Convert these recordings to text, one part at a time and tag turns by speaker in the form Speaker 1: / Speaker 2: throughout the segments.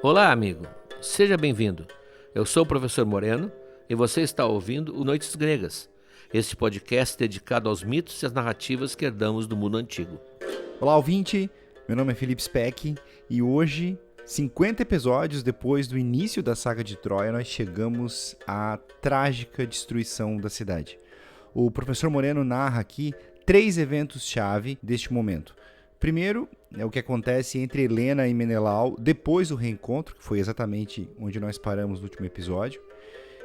Speaker 1: Olá, amigo. Seja bem-vindo. Eu sou o professor Moreno e você está ouvindo o Noites Gregas, este podcast dedicado aos mitos e às narrativas que herdamos do mundo antigo.
Speaker 2: Olá, ouvinte. Meu nome é Felipe Speck e hoje, 50 episódios depois do início da saga de Troia, nós chegamos à trágica destruição da cidade. O professor Moreno narra aqui 3 eventos-chave deste momento. Primeiro, é o que acontece entre Helena e Menelau depois do reencontro, que foi exatamente onde nós paramos no último episódio.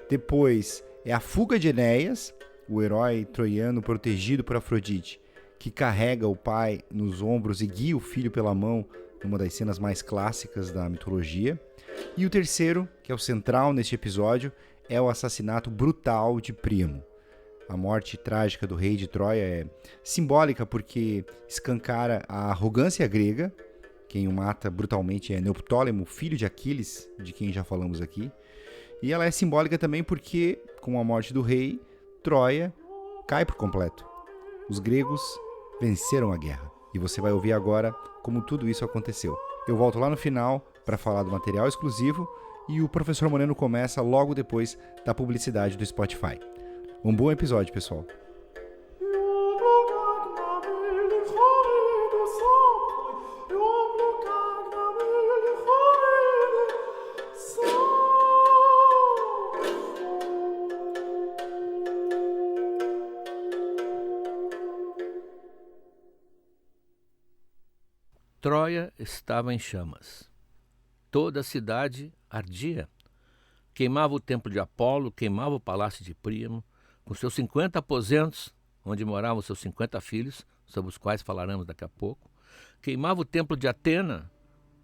Speaker 2: Depois é a fuga de Enéas, o herói troiano protegido por Afrodite, que carrega o pai nos ombros e guia o filho pela mão, numa das cenas mais clássicas da mitologia. E o terceiro, que é o central neste episódio, é o assassinato brutal de Príamo. A morte trágica do rei de Troia é simbólica porque escancara a arrogância grega. Quem o mata brutalmente é Neoptólemo, filho de Aquiles, de quem já falamos aqui. E ela é simbólica também porque, com a morte do rei, Troia cai por completo. Os gregos venceram a guerra. E você vai ouvir agora como tudo isso aconteceu. Eu volto lá no final para falar do material exclusivo e o professor Moreno começa logo depois da publicidade do Spotify. Um bom episódio, pessoal.
Speaker 1: Troia estava em chamas. Toda a cidade ardia. Queimava o templo de Apolo, queimava o palácio de Príamo, com seus 50 aposentos, onde moravam seus 50 filhos, sobre os quais falaremos daqui a pouco. Queimava o templo de Atena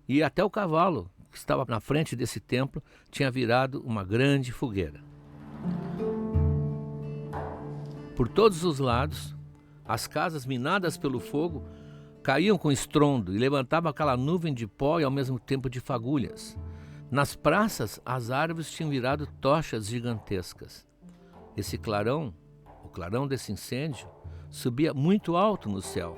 Speaker 1: e até o cavalo, que estava na frente desse templo, tinha virado uma grande fogueira. Por todos os lados, as casas minadas pelo fogo caíam com estrondo e levantavam aquela nuvem de pó e ao mesmo tempo de fagulhas. Nas praças, as árvores tinham virado tochas gigantescas. Esse clarão, o clarão desse incêndio, subia muito alto no céu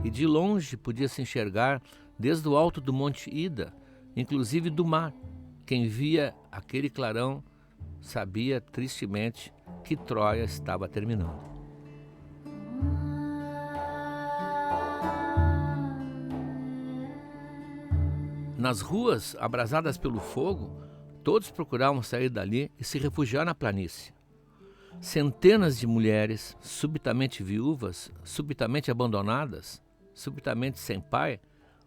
Speaker 1: e de longe podia-se enxergar desde o alto do Monte Ida, inclusive do mar. Quem via aquele clarão sabia tristemente que Troia estava terminando. Nas ruas, abrasadas pelo fogo, todos procuravam sair dali e se refugiar na planície. Centenas de mulheres, subitamente viúvas, subitamente abandonadas, subitamente sem pai,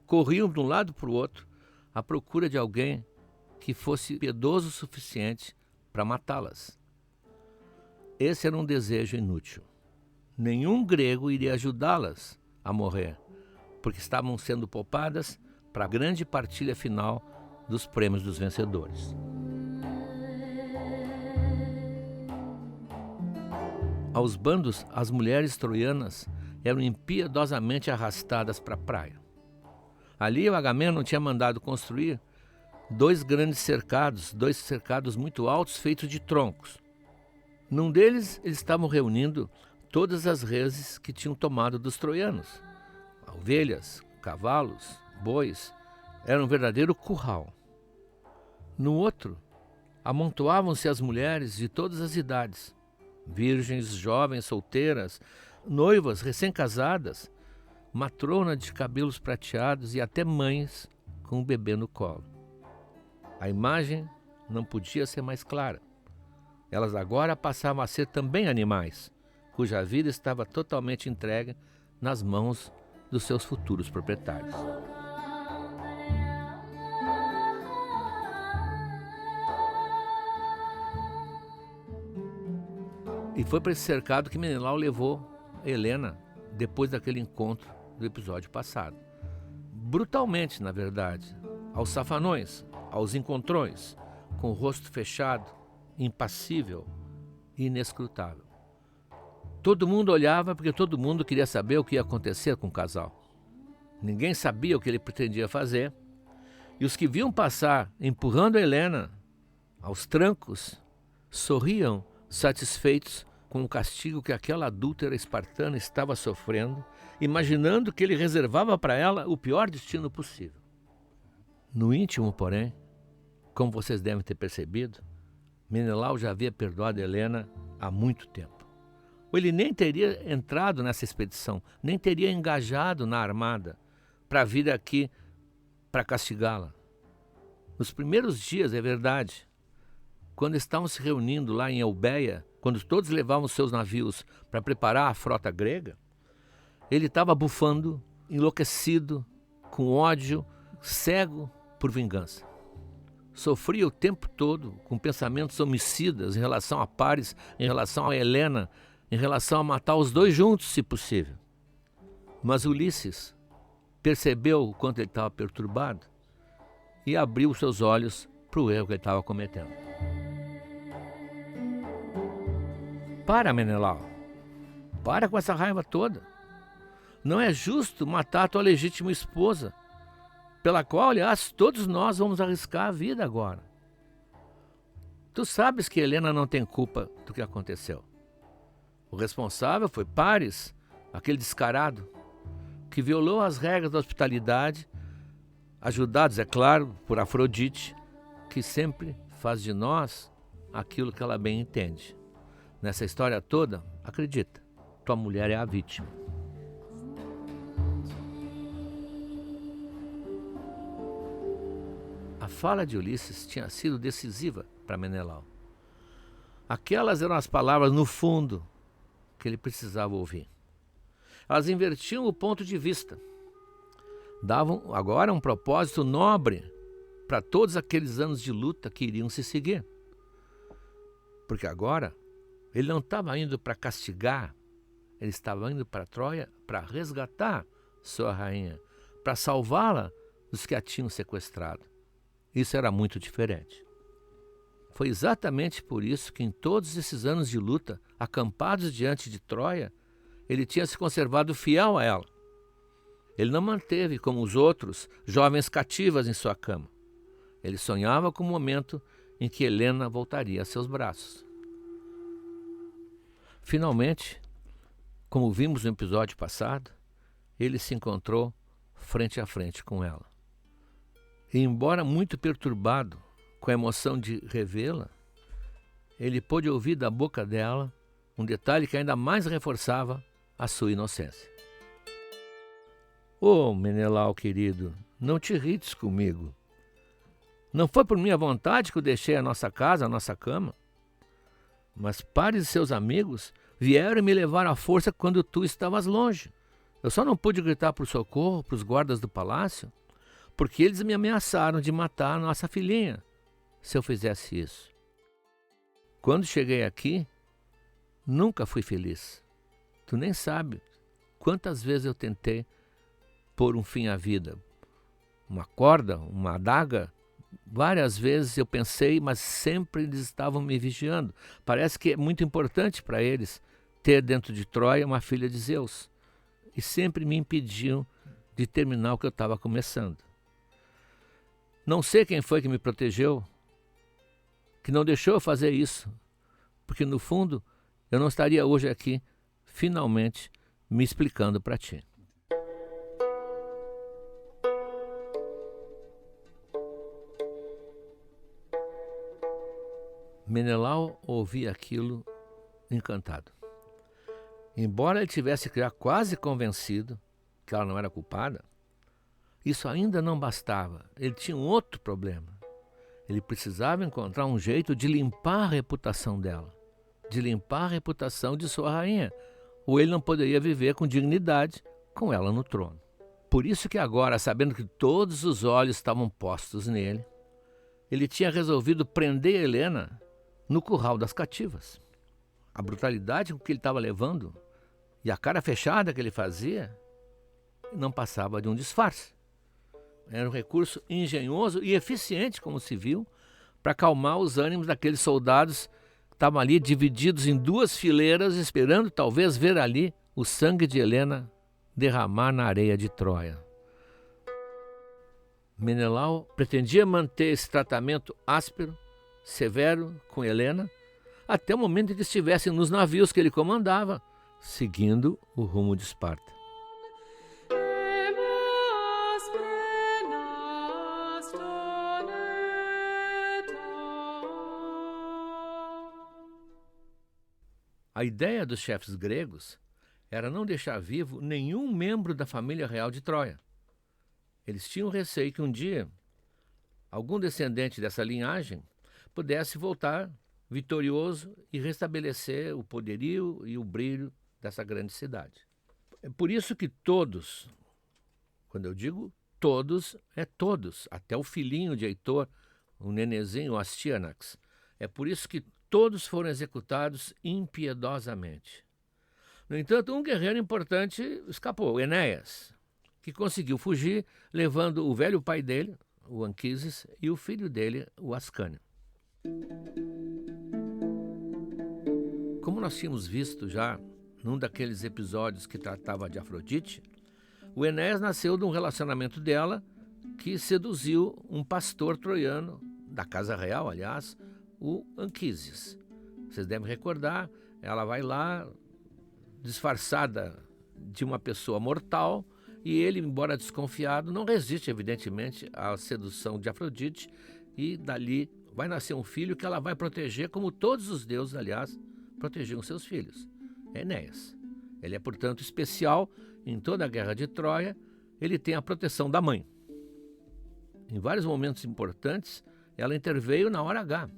Speaker 1: corriam de um lado para o outro à procura de alguém que fosse piedoso o suficiente para matá-las. Esse era um desejo inútil. Nenhum grego iria ajudá-las a morrer, porque estavam sendo poupadas para a grande partilha final dos prêmios dos vencedores. Aos bandos, as mulheres troianas eram impiedosamente arrastadas para a praia. Ali, o Agamemnon tinha mandado construir 2 grandes cercados, 2 cercados muito altos, feitos de troncos. Num deles, eles estavam reunindo todas as reses que tinham tomado dos troianos. Ovelhas, cavalos, bois, era um verdadeiro curral. No outro, amontoavam-se as mulheres de todas as idades, virgens, jovens, solteiras, noivas, recém-casadas, matrona de cabelos prateados e até mães com um bebê no colo. A imagem não podia ser mais clara. Elas agora passavam a ser também animais, cuja vida estava totalmente entregue nas mãos dos seus futuros proprietários. E foi para esse cercado que Menelau levou Helena depois daquele encontro do episódio passado. Brutalmente, na verdade, aos safanões, aos encontrões, com o rosto fechado, impassível e inescrutável. Todo mundo olhava porque todo mundo queria saber o que ia acontecer com o casal. Ninguém sabia o que ele pretendia fazer. E os que viam passar empurrando a Helena aos trancos sorriam satisfeitos com o castigo que aquela adúltera espartana estava sofrendo, imaginando que ele reservava para ela o pior destino possível. No íntimo, porém, Como vocês devem ter percebido, Menelau já havia perdoado Helena há muito tempo. Ou ele nem teria entrado nessa expedição, nem teria engajado na armada para vir aqui para castigá-la. Nos primeiros dias, é verdade, quando estavam se reunindo lá em Eubéia, quando todos levavam seus navios para preparar a frota grega, ele estava bufando, enlouquecido, com ódio, cego por vingança. Sofria o tempo todo com pensamentos homicidas em relação a Paris, em relação a Helena, em relação a matar os dois juntos, se possível. Mas Ulisses percebeu o quanto ele estava perturbado e abriu seus olhos para o erro que ele estava cometendo. Para, Menelau. Para com essa raiva toda. Não é justo matar a tua legítima esposa, pela qual, aliás, todos nós vamos arriscar a vida agora. Tu sabes que Helena não tem culpa do que aconteceu. O responsável foi Paris, aquele descarado, que violou as regras da hospitalidade, ajudados, é claro, por Afrodite, que sempre faz de nós aquilo que ela bem entende. Nessa história toda, acredita, tua mulher é a vítima. A fala de Ulisses tinha sido decisiva para Menelau. Aquelas eram as palavras, no fundo, que ele precisava ouvir. Elas invertiam o ponto de vista. Davam agora um propósito nobre para todos aqueles anos de luta que iriam se seguir. Porque agora ele não estava indo para castigar, ele estava indo para Troia para resgatar sua rainha, para salvá-la dos que a tinham sequestrado. Isso era muito diferente. Foi exatamente por isso que em todos esses anos de luta, acampados diante de Troia, ele tinha se conservado fiel a ela. Ele não manteve, como os outros, jovens cativas em sua cama. Ele sonhava com o momento em que Helena voltaria a seus braços. Finalmente, como vimos no episódio passado, ele se encontrou frente a frente com ela. E embora muito perturbado com a emoção de revê-la, ele pôde ouvir da boca dela um detalhe que ainda mais reforçava a sua inocência. Ô, Menelau querido, não te irrites comigo. Não foi por minha vontade que eu deixei a nossa casa, a nossa cama. Mas Paris e seus amigos vieram me levar à força quando tu estavas longe. Eu só não pude gritar por socorro para os guardas do palácio, porque eles me ameaçaram de matar a nossa filhinha, se eu fizesse isso. Quando cheguei aqui, nunca fui feliz. Tu nem sabe quantas vezes eu tentei pôr um fim à vida. Uma corda, uma adaga, várias vezes eu pensei, mas sempre eles estavam me vigiando. Parece que é muito importante para eles ter dentro de Troia uma filha de Zeus. E sempre me impediam de terminar o que eu estava começando. Não sei quem foi que me protegeu, que não deixou eu fazer isso, porque no fundo eu não estaria hoje aqui, finalmente, me explicando para ti. Menelau ouvia aquilo encantado. Embora ele tivesse já quase convencido que ela não era culpada, isso ainda não bastava. Ele tinha um outro problema. Ele precisava encontrar um jeito de limpar a reputação dela, de limpar a reputação de sua rainha, ou ele não poderia viver com dignidade com ela no trono. Por isso que agora, sabendo que todos os olhos estavam postos nele, ele tinha resolvido prender Helena no curral das cativas. A brutalidade com que ele estava levando e a cara fechada que ele fazia não passava de um disfarce. Era um recurso engenhoso e eficiente, como se viu, para acalmar os ânimos daqueles soldados que estavam ali divididos em duas fileiras, esperando talvez ver ali o sangue de Helena derramar na areia de Troia. Menelau pretendia manter esse tratamento áspero, severo com Helena, até o momento em que estivessem nos navios que ele comandava, seguindo o rumo de Esparta. A ideia dos chefes gregos era não deixar vivo nenhum membro da família real de Troia. Eles tinham receio que um dia algum descendente dessa linhagem pudesse voltar vitorioso e restabelecer o poderio e o brilho dessa grande cidade. É por isso que todos, quando eu digo todos, é todos, até o filhinho de Heitor, o nenezinho, o Astyanax, é por isso que todos foram executados impiedosamente. No entanto, um guerreiro importante escapou, Enéas, que conseguiu fugir, levando o velho pai dele, o Anquises, e o filho dele, o Ascânio. Como nós tínhamos visto já num daqueles episódios que tratava de Afrodite, o Enéas nasceu de um relacionamento dela que seduziu um pastor troiano, da casa real, aliás, o Anquises. Vocês devem recordar, ela vai lá disfarçada de uma pessoa mortal e ele, embora desconfiado, não resiste, evidentemente, à sedução de Afrodite e dali vai nascer um filho que ela vai proteger, como todos os deuses, aliás, protegiam seus filhos, Enéas. Ele é, portanto, especial em toda a guerra de Troia, ele tem a proteção da mãe. Em vários momentos importantes, ela interveio na hora H.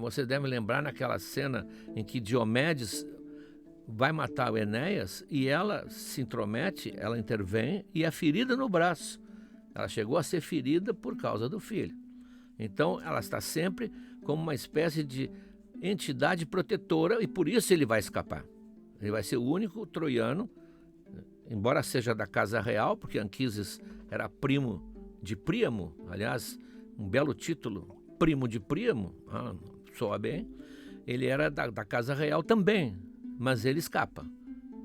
Speaker 1: Você deve lembrar naquela cena em que Diomedes vai matar o Enéas e ela se intromete, ela intervém e é ferida no braço. Ela chegou a ser ferida por causa do filho. Então, ela está sempre como uma espécie de entidade protetora e por isso ele vai escapar. Ele vai ser o único troiano, embora seja da casa real, porque Anquises era primo de Príamo, aliás, um belo título, primo de Príamo, soa bem, ele era da casa real também, mas ele escapa.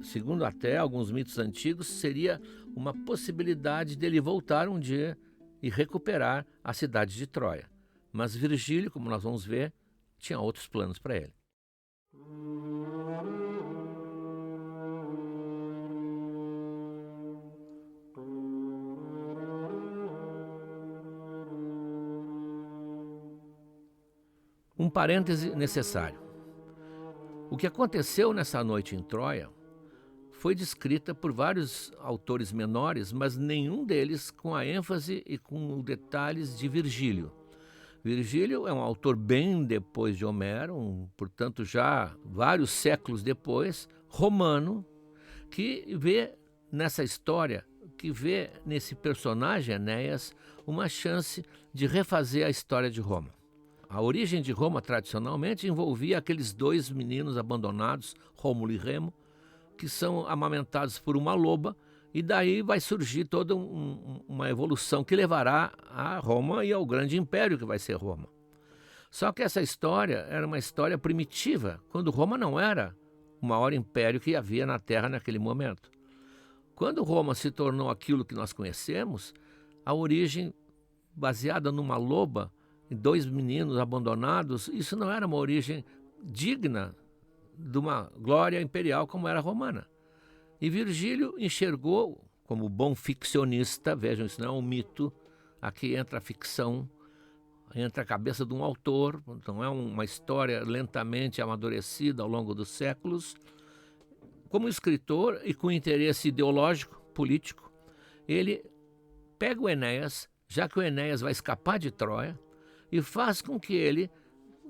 Speaker 1: Segundo até alguns mitos antigos, seria uma possibilidade dele voltar um dia e recuperar a cidade de Troia. Mas Virgílio, como nós vamos ver, tinha outros planos para ele. Um parêntese necessário. O que aconteceu nessa noite em Troia foi descrita por vários autores menores, mas nenhum deles com a ênfase e com os detalhes de Virgílio. Virgílio é um autor bem depois de Homero, portanto já vários séculos depois, romano, que vê nessa história, que vê nesse personagem Enéas uma chance de refazer a história de Roma. A origem de Roma, tradicionalmente, envolvia aqueles dois meninos abandonados, Rômulo e Remo, que são amamentados por uma loba, e daí vai surgir toda uma evolução que levará a Roma e ao grande império que vai ser Roma. Só que essa história era uma história primitiva, quando Roma não era o maior império que havia na Terra naquele momento. Quando Roma se tornou aquilo que nós conhecemos, a origem baseada numa loba, dois meninos abandonados, isso não era uma origem digna de uma glória imperial como era a romana. E Virgílio enxergou, como bom ficcionista, vejam, isso não é um mito, aqui entra a ficção, entra a cabeça de um autor, então é uma história lentamente amadurecida ao longo dos séculos. Como escritor e com interesse ideológico, político, ele pega o Enéas, já que o Enéas vai escapar de Troia, e faz com que ele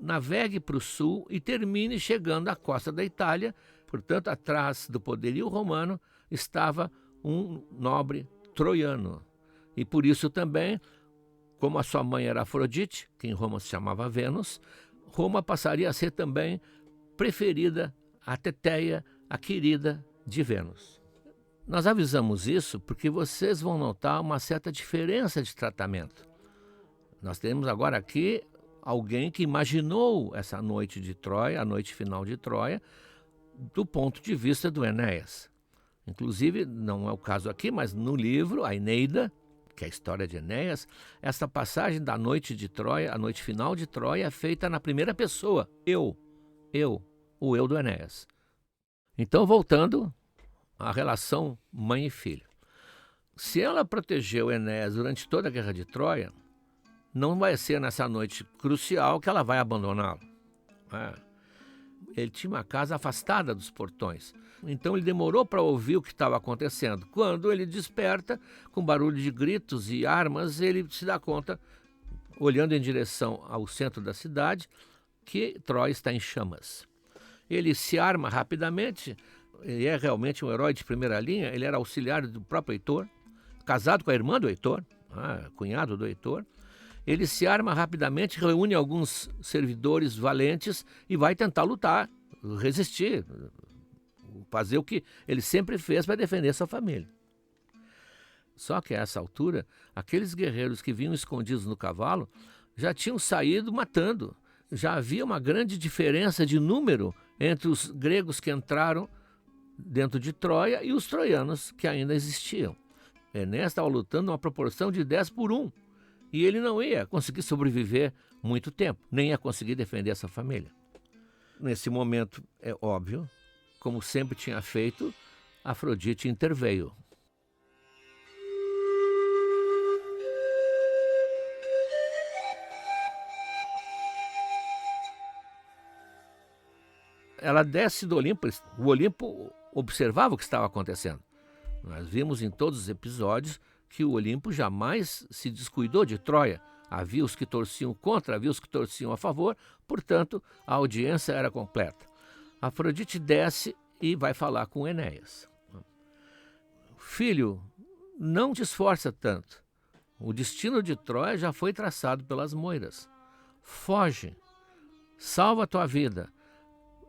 Speaker 1: navegue para o sul e termine chegando à costa da Itália. Portanto, atrás do poderio romano estava um nobre troiano. E por isso também, como a sua mãe era Afrodite, que em Roma se chamava Vênus, Roma passaria a ser também preferida, a Teteia, a querida de Vênus. Nós avisamos isso porque vocês vão notar uma certa diferença de tratamento. Nós temos agora aqui alguém que imaginou essa noite de Troia, a noite final de Troia, do ponto de vista do Enéas. Inclusive, não é o caso aqui, mas no livro, a Eneida, que é a história de Enéas, essa passagem da noite de Troia, a noite final de Troia, é feita na primeira pessoa, o eu do Enéas. Então, voltando à relação mãe e filho. Se ela protegeu Enéas durante toda a guerra de Troia, não vai ser nessa noite crucial que ela vai abandoná-lo. Ele tinha uma casa afastada dos portões. Então ele demorou para ouvir o que estava acontecendo. Quando ele desperta, com barulho de gritos e armas, ele se dá conta, olhando em direção ao centro da cidade, que Troia está em chamas. Ele se arma rapidamente, ele é realmente um herói de primeira linha, ele era auxiliar do próprio Heitor, casado com a irmã do Heitor, cunhado do Heitor. Ele se arma rapidamente, reúne alguns servidores valentes e vai tentar lutar, resistir, fazer o que ele sempre fez para defender sua família. Só que a essa altura, aqueles guerreiros que vinham escondidos no cavalo já tinham saído matando. Já havia uma grande diferença de número entre os gregos que entraram dentro de Troia e os troianos que ainda existiam. Enéas estava lutando uma proporção de 10-1. E ele não ia conseguir sobreviver muito tempo, nem ia conseguir defender essa família. Nesse momento, é óbvio, como sempre tinha feito, Afrodite interveio. Ela desce do Olimpo, o Olimpo observava o que estava acontecendo. Nós vimos em todos os episódios que o Olimpo jamais se descuidou de Troia. Havia os que torciam contra, havia os que torciam a favor, portanto, a audiência era completa. Afrodite desce e vai falar com Enéas. Filho, não te esforça tanto. O destino de Troia já foi traçado pelas moiras. Foge, salva a tua vida,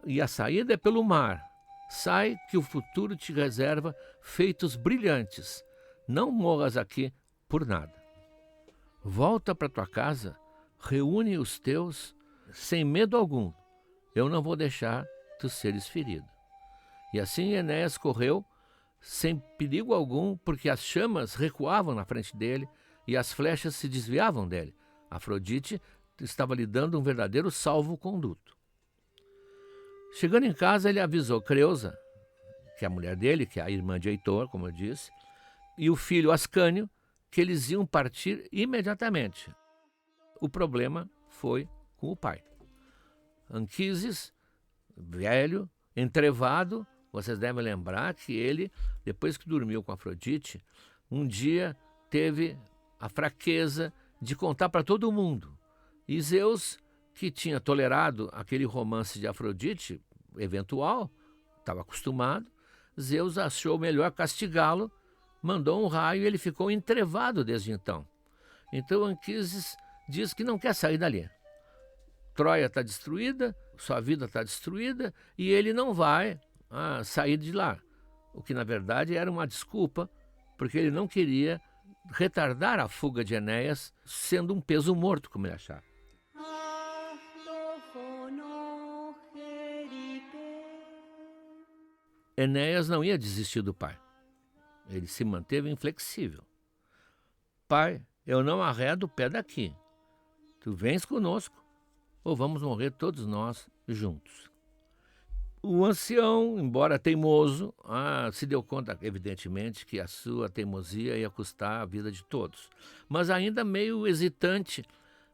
Speaker 1: e a saída é pelo mar. Sai que o futuro te reserva feitos brilhantes. Não morras aqui por nada. Volta para tua casa, reúne os teus sem medo algum. Eu não vou deixar tu seres ferido. E assim Enéas correu sem perigo algum, porque as chamas recuavam na frente dele e as flechas se desviavam dele. Afrodite estava lhe dando um verdadeiro salvo-conduto. Chegando em casa, ele avisou Creusa, que é a mulher dele, que é a irmã de Heitor, como eu disse, e o filho Ascânio, que eles iam partir imediatamente. O problema foi com o pai. Anquises, velho, entrevado, vocês devem lembrar que ele, depois que dormiu com Afrodite, um dia teve a fraqueza de contar para todo mundo. E Zeus, que tinha tolerado aquele romance de Afrodite, eventual, estava acostumado, Zeus achou melhor castigá-lo, mandou um raio e ele ficou entrevado desde então. Então Anquises diz que não quer sair dali. Troia está destruída, sua vida está destruída e ele não vai sair de lá. O que na verdade era uma desculpa, porque ele não queria retardar a fuga de Enéas, sendo um peso morto, como ele achava. Enéas não ia desistir do pai. Ele se manteve inflexível. Pai, eu não arredo o pé daqui. Tu vens conosco ou vamos morrer todos nós juntos. O ancião, embora teimoso, se deu conta, evidentemente, que a sua teimosia ia custar a vida de todos. Mas ainda meio hesitante,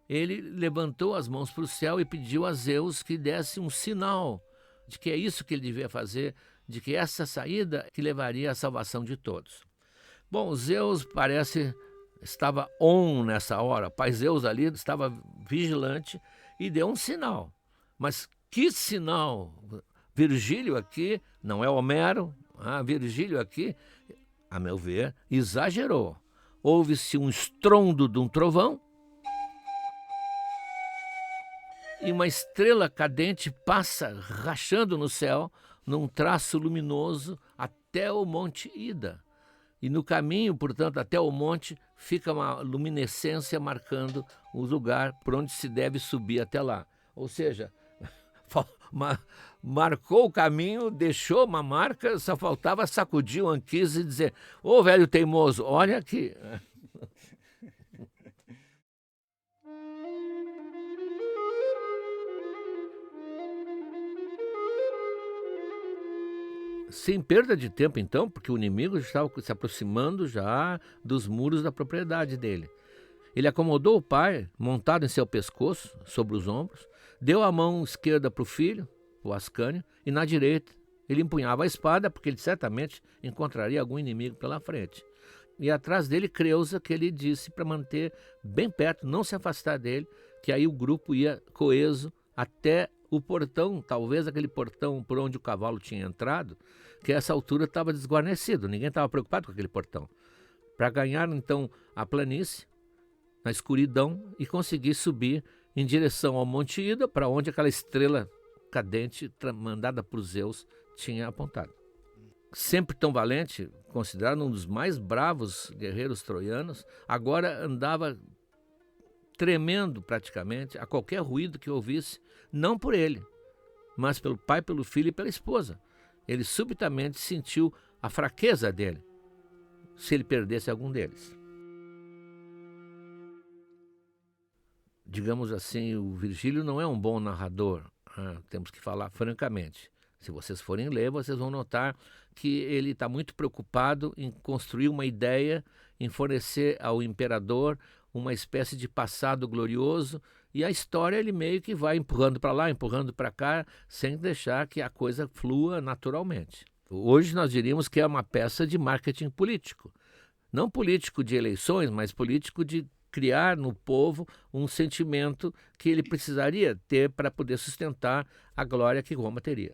Speaker 1: ele levantou as mãos para o céu e pediu a Zeus que desse um sinal de que é isso que ele devia fazer, de que essa saída que levaria à salvação de todos. Bom, Zeus estava nessa hora. O pai Zeus ali estava vigilante e deu um sinal. Mas que sinal? Virgílio aqui, não é Homero, Virgílio aqui, a meu ver, exagerou. Houve-se um estrondo de um trovão e uma estrela cadente passa rachando no céu num traço luminoso até o Monte Ida. E no caminho, portanto, até o monte, fica uma luminescência marcando o lugar por onde se deve subir até lá. Ou seja, marcou o caminho, deixou uma marca, só faltava sacudir o Anquises e dizer: ô velho teimoso, olha aqui. Sem perda de tempo, então, porque o inimigo estava se aproximando já dos muros da propriedade dele. Ele acomodou o pai, montado em seu pescoço, sobre os ombros, deu a mão esquerda para o filho, o Ascânio, e na direita ele empunhava a espada, porque ele certamente encontraria algum inimigo pela frente. E atrás dele Creusa, que ele disse para manter bem perto, não se afastar dele, que aí o grupo ia coeso até o portão, talvez aquele portão por onde o cavalo tinha entrado, que a essa altura estava desguarnecido, ninguém estava preocupado com aquele portão. Para ganhar então a planície, na escuridão, e conseguir subir em direção ao Monte Ida, para onde aquela estrela cadente mandada por Zeus tinha apontado. Sempre tão valente, considerado um dos mais bravos guerreiros troianos, agora andava tremendo praticamente a qualquer ruído que ouvisse, não por ele, mas pelo pai, pelo filho e pela esposa. Ele subitamente sentiu a fraqueza dele, se ele perdesse algum deles. Digamos assim, o Virgílio não é um bom narrador, temos que falar francamente. Se vocês forem ler, vocês vão notar que ele está muito preocupado em construir uma ideia, em fornecer ao imperador uma espécie de passado glorioso, e a história ele meio que vai empurrando para lá, empurrando para cá, sem deixar que a coisa flua naturalmente. Hoje nós diríamos que é uma peça de marketing político. Não político de eleições, mas político de criar no povo um sentimento que ele precisaria ter para poder sustentar a glória que Roma teria.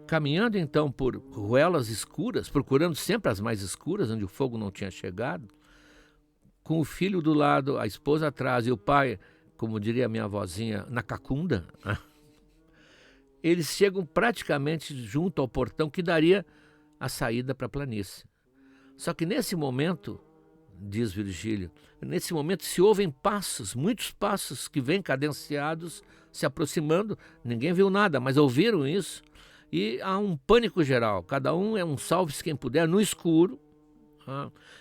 Speaker 1: Caminhando então por ruelas escuras, procurando sempre as mais escuras, onde o fogo não tinha chegado, com o filho do lado, a esposa atrás e o pai, como diria a minha avózinha, na cacunda, eles chegam praticamente junto ao portão que daria a saída para a planície. Só que nesse momento, diz Virgílio, nesse momento se ouvem passos, muitos passos que vêm cadenciados, se aproximando, ninguém viu nada, mas ouviram isso, e há um pânico geral, cada um é um salve-se quem puder, no escuro,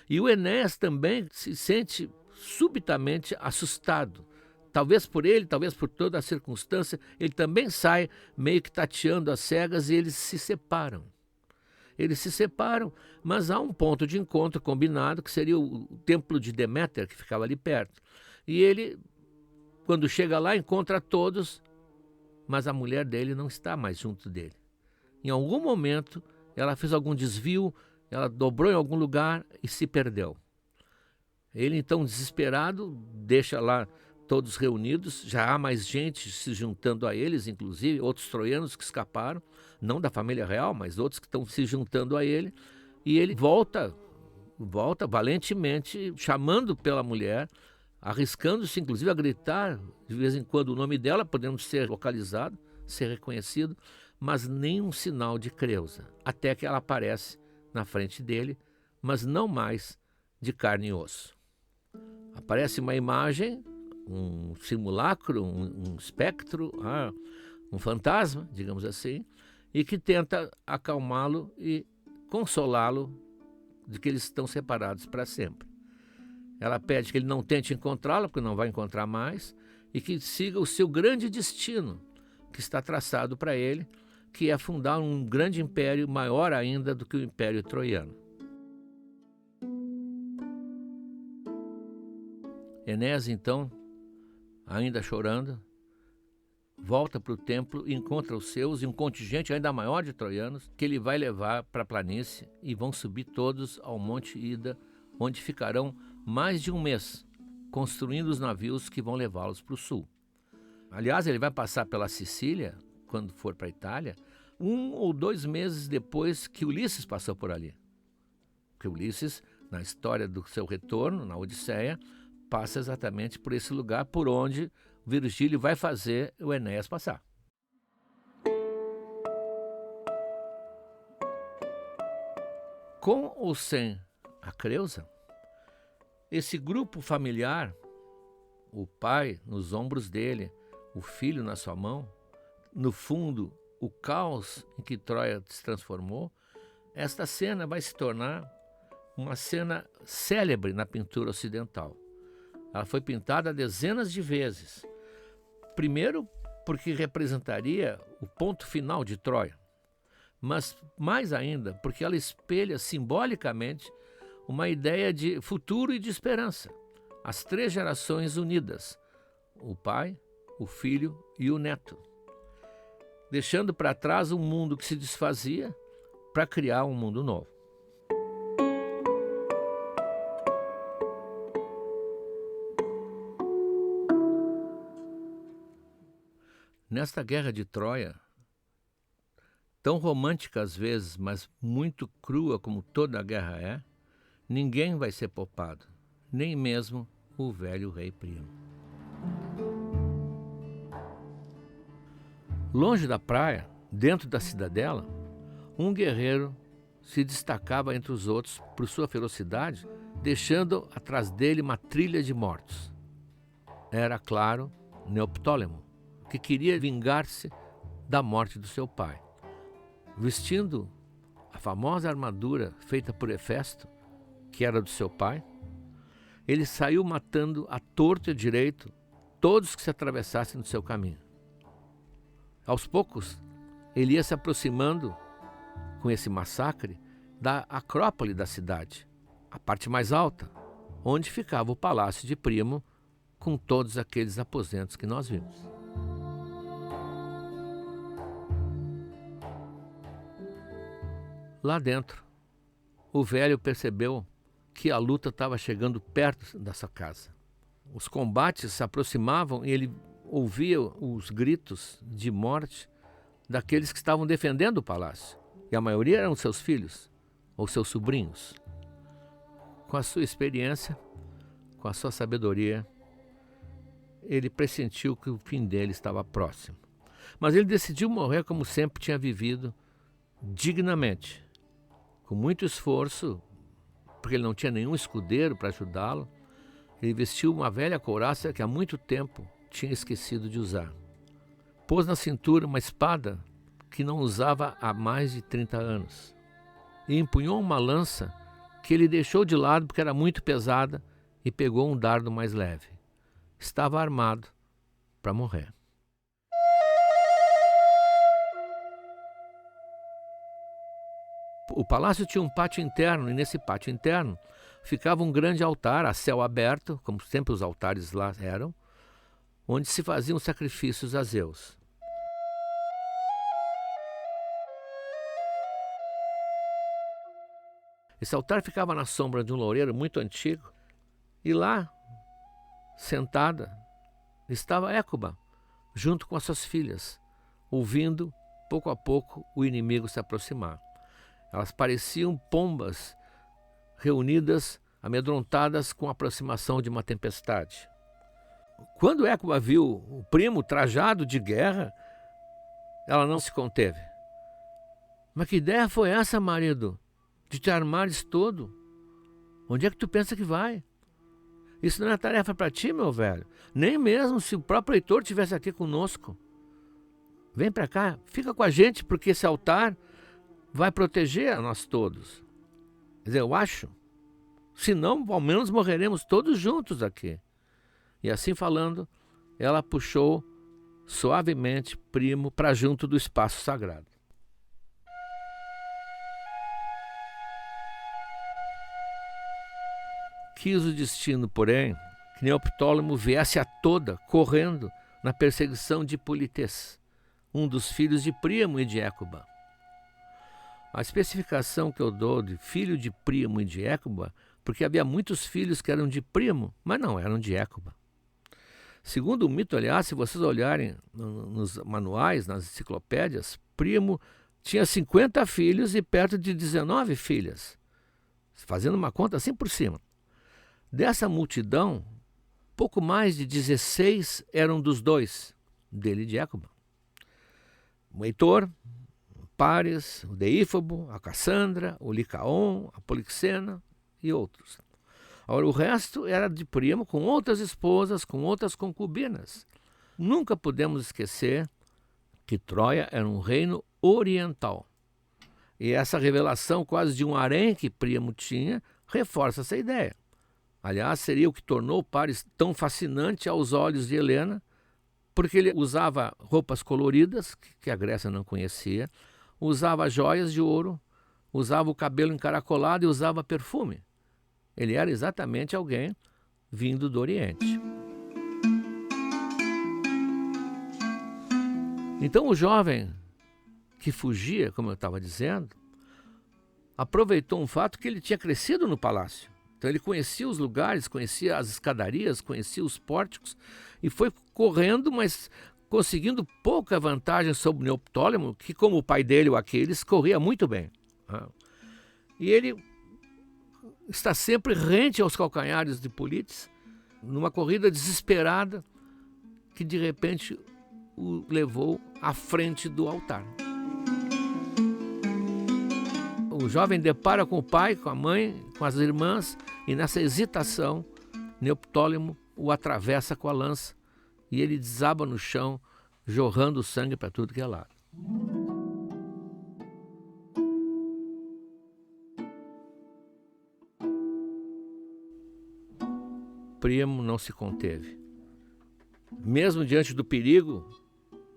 Speaker 1: e o Enéas também se sente subitamente assustado, talvez por ele, talvez por toda a circunstância, ele também sai meio que tateando as cegas e eles se separam. Eles se separam, mas há um ponto de encontro combinado, que seria o templo de Deméter, que ficava ali perto. E ele, quando chega lá, encontra todos, mas a mulher dele não está mais junto dele. Em algum momento, ela fez algum desvio, ela dobrou em algum lugar e se perdeu. Ele, então, desesperado, deixa lá todos reunidos, já há mais gente se juntando a eles, inclusive outros troianos que escaparam, não da família real, mas outros que estão se juntando a ele, e ele volta valentemente, chamando pela mulher, arriscando-se inclusive a gritar de vez em quando o nome dela, podendo ser localizado, ser reconhecido, mas nenhum sinal de Creusa, até que ela aparece na frente dele, mas não mais de carne e osso. Aparece uma imagem, um simulacro, um espectro, um fantasma, digamos assim, e que tenta acalmá-lo e consolá-lo de que eles estão separados para sempre. Ela pede que ele não tente encontrá-la, porque não vai encontrar mais, e que siga o seu grande destino, que está traçado para ele, que é fundar um grande império maior ainda do que o Império Troiano. Enéas, então, ainda chorando, volta para o templo e encontra os seus e um contingente ainda maior de troianos que ele vai levar para a planície e vão subir todos ao Monte Ida, onde ficarão mais de um mês construindo os navios que vão levá-los para o sul. Aliás, ele vai passar pela Sicília, quando for para a Itália, 1 ou 2 meses depois que Ulisses passou por ali. Porque Ulisses, na história do seu retorno, na Odisseia, passa exatamente por esse lugar por onde Virgílio vai fazer o Enéas passar. Com ou sem a Creusa, esse grupo familiar, o pai nos ombros dele, o filho na sua mão, no fundo, o caos em que Troia se transformou, esta cena vai se tornar uma cena célebre na pintura ocidental. Ela foi pintada dezenas de vezes. Primeiro, porque representaria o ponto final de Troia, mas mais ainda, porque ela espelha simbolicamente uma ideia de futuro e de esperança. As 3 gerações unidas, o pai, o filho e o neto, deixando para trás um mundo que se desfazia para criar um mundo novo. Nesta guerra de Troia, tão romântica às vezes, mas muito crua como toda a guerra é, ninguém vai ser poupado, nem mesmo o velho rei Príamo. Longe da praia, dentro da cidadela, um guerreiro se destacava entre os outros por sua ferocidade, deixando atrás dele uma trilha de mortos. Era, claro, Neoptólemo, que queria vingar-se da morte do seu pai. Vestindo a famosa armadura feita por Hefesto, que era do seu pai, ele saiu matando à torto e à direito todos que se atravessassem no seu caminho. Aos poucos, ele ia se aproximando, com esse massacre, da acrópole da cidade, a parte mais alta, onde ficava o palácio de Príamo, com todos aqueles aposentos que nós vimos. Lá dentro, o velho percebeu que a luta estava chegando perto dessa casa. Os combates se aproximavam e ele ouvia os gritos de morte daqueles que estavam defendendo o palácio. E a maioria eram seus filhos ou seus sobrinhos. Com a sua experiência, com a sua sabedoria, ele pressentiu que o fim dele estava próximo. Mas ele decidiu morrer como sempre tinha vivido, dignamente, com muito esforço, porque ele não tinha nenhum escudeiro para ajudá-lo. Ele vestiu uma velha couraça que há muito tempo tinha esquecido de usar. Pôs na cintura uma espada que não usava há mais de 30 anos. E empunhou uma lança que ele deixou de lado porque era muito pesada e pegou um dardo mais leve. Estava armado para morrer. O palácio tinha um pátio interno e nesse pátio interno ficava um grande altar a céu aberto, como sempre os altares lá eram, onde se faziam sacrifícios a Zeus. Esse altar ficava na sombra de um loureiro muito antigo e lá, sentada, estava Hécuba, junto com as suas filhas, ouvindo, pouco a pouco, o inimigo se aproximar. Elas pareciam pombas reunidas, amedrontadas com a aproximação de uma tempestade. Quando Hécuba viu o primo trajado de guerra, ela não se conteve. Mas que ideia foi essa, marido? De te armares todo? Onde é que tu pensa que vai? Isso não é tarefa para ti, meu velho. Nem mesmo se o próprio Heitor estivesse aqui conosco. Vem para cá, fica com a gente, porque esse altar vai proteger a nós todos. Quer dizer, eu acho. Senão, ao menos morreremos todos juntos aqui. E assim falando, ela puxou suavemente Príamo para junto do espaço sagrado. Quis o destino, porém, que Neoptólemo viesse a toda, correndo, na perseguição de Politês, um dos filhos de Príamo e de Hécuba. A especificação que eu dou de filho de Príamo e de Hécuba, porque havia muitos filhos que eram de Príamo, mas não eram de Hécuba. Segundo o mito, aliás, se vocês olharem nos manuais, nas enciclopédias, Príamo tinha 50 filhos e perto de 19 filhas, fazendo uma conta assim por cima. Dessa multidão, pouco mais de 16 eram dos dois, dele e de Hécuba. O Heitor, o Paris, o Deífobo, a Cassandra, o Licaon, a Polixena e outros. Agora, o resto era de Príamo com outras esposas, com outras concubinas. Nunca podemos esquecer que Troia era um reino oriental. E essa revelação quase de um harém que Príamo tinha reforça essa ideia. Aliás, seria o que tornou o Paris tão fascinante aos olhos de Helena, porque ele usava roupas coloridas, que a Grécia não conhecia, usava joias de ouro, usava o cabelo encaracolado e usava perfume. Ele era exatamente alguém vindo do Oriente. Então o jovem que fugia, como eu estava dizendo, aproveitou um fato que ele tinha crescido no palácio. Então ele conhecia os lugares, conhecia as escadarias, conhecia os pórticos e foi correndo, mas conseguindo pouca vantagem sobre Neoptólemo, que como o pai dele, o Aquiles, corria muito bem. E ele está sempre rente aos calcanhares de Polites, numa corrida desesperada que de repente o levou à frente do altar. O jovem depara com o pai, com a mãe, com as irmãs, e nessa hesitação, Neoptólemo o atravessa com a lança e ele desaba no chão, jorrando sangue para tudo que é lado. Príamo não se conteve. Mesmo diante do perigo,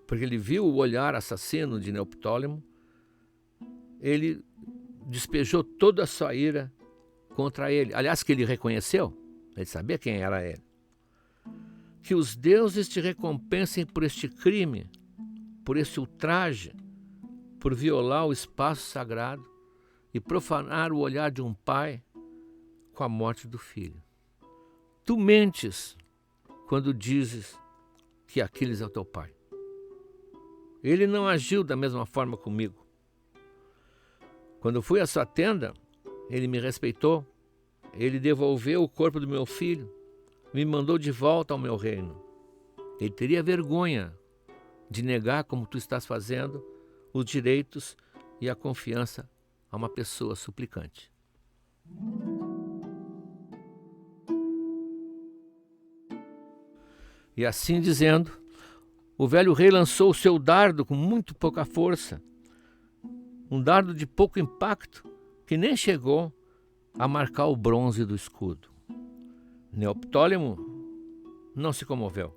Speaker 1: porque ele viu o olhar assassino de Neoptólemo, ele despejou toda a sua ira contra ele. Aliás, que ele reconheceu, ele sabia quem era ele. Que os deuses te recompensem por este crime, por este ultraje, por violar o espaço sagrado e profanar o olhar de um pai com a morte do filho. Tu mentes quando dizes que Aquiles é o teu pai. Ele não agiu da mesma forma comigo. Quando fui à sua tenda, ele me respeitou, ele devolveu o corpo do meu filho, me mandou de volta ao meu reino. Ele teria vergonha de negar, como tu estás fazendo, os direitos e a confiança a uma pessoa suplicante. E assim dizendo, o velho rei lançou o seu dardo com muito pouca força, um dardo de pouco impacto, que nem chegou a marcar o bronze do escudo. Neoptólemo não se comoveu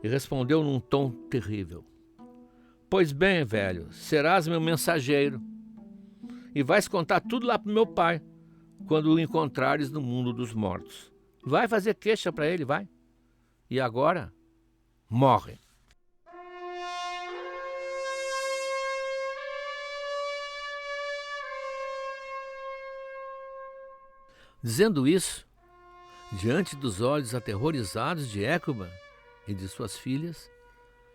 Speaker 1: e respondeu num tom terrível: Pois bem, velho, serás meu mensageiro e vais contar tudo lá para meu pai, quando o encontrares no mundo dos mortos. Vai fazer queixa para ele, vai. E agora, morre. Dizendo isso, diante dos olhos aterrorizados de Écuba e de suas filhas,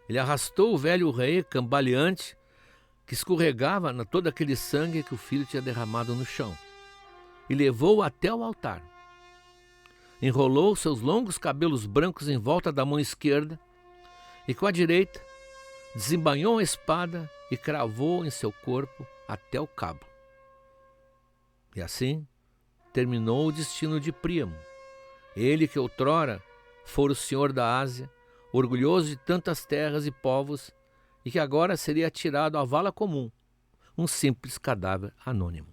Speaker 1: ele arrastou o velho rei cambaleante que escorregava na todo aquele sangue que o filho tinha derramado no chão e levou-o até o altar. Enrolou seus longos cabelos brancos em volta da mão esquerda e com a direita desembainhou a espada e cravou em seu corpo até o cabo. E assim terminou o destino de Príamo, ele que outrora fora o senhor da Ásia, orgulhoso de tantas terras e povos, e que agora seria atirado à vala comum, um simples cadáver anônimo.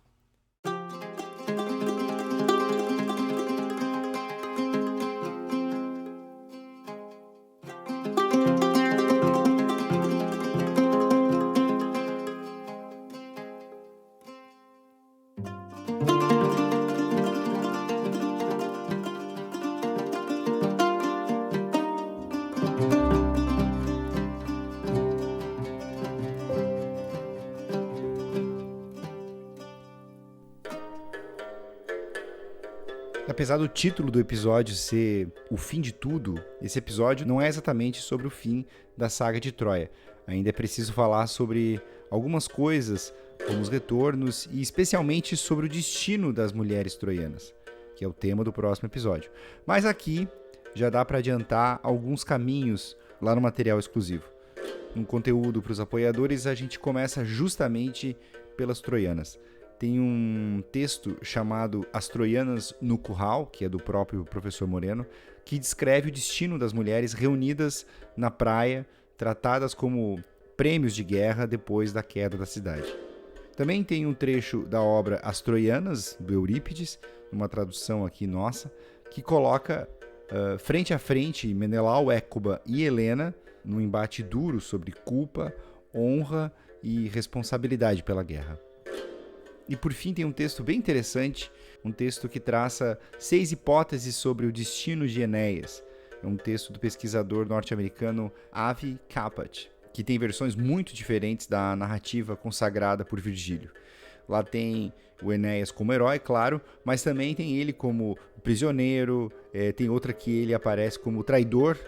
Speaker 2: Apesar do título do episódio ser o fim de tudo, esse episódio não é exatamente sobre o fim da saga de Troia. Ainda é preciso falar sobre algumas coisas, como os retornos e especialmente sobre o destino das mulheres troianas, que é o tema do próximo episódio. Mas aqui já dá para adiantar alguns caminhos lá no material exclusivo. No conteúdo para os apoiadores, a gente começa justamente pelas troianas. Tem um texto chamado As Troianas no Curral, que é do próprio professor Moreno, que descreve o destino das mulheres reunidas na praia, tratadas como prêmios de guerra depois da queda da cidade. Também tem um trecho da obra As Troianas, do Eurípides, uma tradução aqui nossa, que coloca frente a frente Menelau, Écuba e Helena num embate duro sobre culpa, honra e responsabilidade pela guerra. E por fim tem um texto bem interessante, um texto que traça 6 hipóteses sobre o destino de Enéas. É um texto do pesquisador norte-americano Avi Kappat, que tem versões muito diferentes da narrativa consagrada por Virgílio. Lá tem o Enéas como herói, claro, mas também tem ele como prisioneiro, tem outra que ele aparece como traidor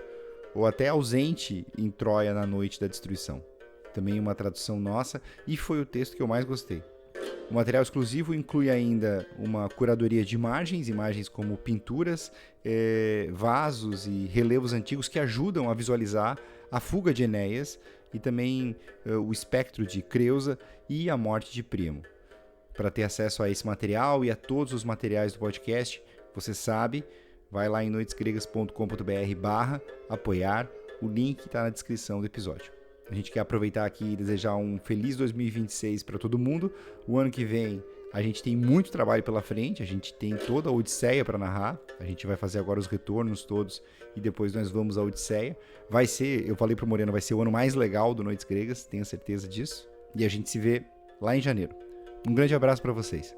Speaker 2: ou até ausente em Troia na noite da destruição. Também uma tradução nossa, e foi o texto que eu mais gostei. O material exclusivo inclui ainda uma curadoria de imagens como pinturas, vasos e relevos antigos que ajudam a visualizar a fuga de Enéas e também o espectro de Creusa e a morte de Príamo. Para ter acesso a esse material e a todos os materiais do podcast, você sabe, vai lá em noitesgregas.com.br/apoiar, o link está na descrição do episódio. A gente quer aproveitar aqui e desejar um feliz 2026 para todo mundo. O ano que vem a gente tem muito trabalho pela frente, a gente tem toda a Odisseia para narrar, a gente vai fazer agora os retornos todos e depois nós vamos à Odisseia. Vai ser, eu falei para o Moreno, vai ser o ano mais legal do Noites Gregas, tenho certeza disso. E a gente se vê lá em janeiro. Um grande abraço para vocês.